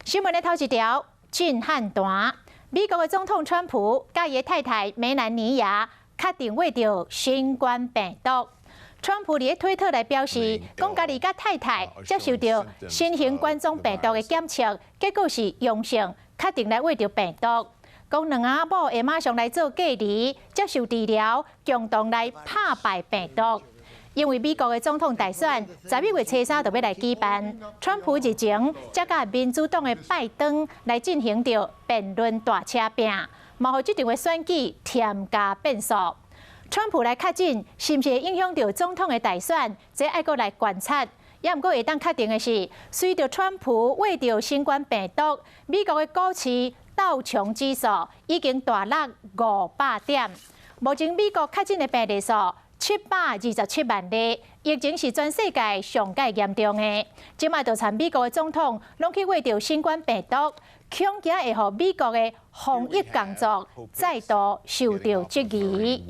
新闻的头一条，震撼弹！美国的总统川普甲伊的太太梅兰妮亚确定患着新冠病毒。川普伫推特来表示，讲家己甲太太接受到新型冠状病毒的检测，结果是阳性，确定来患着病毒。讲两阿某会马上来做隔离，接受治疗，共同来打败病毒。因为美国的总统大选11月初3就要来举办，川普日前才甲民主党的拜登来进行着辩论大车拼，嘛互这场的选举添加变数。川普来确诊是毋是会影响到总统的大选，这爱阁来观察。也毋过会当确定的是，随着川普患着新冠病毒，美国的股市道琼指数已经大落500点。目前美国确诊的病例数727万例，疫情是全世界上界严重的。即卖就参美国的总统拢去患着新冠病毒，恐惊会互美国的防疫工作再度受到质疑。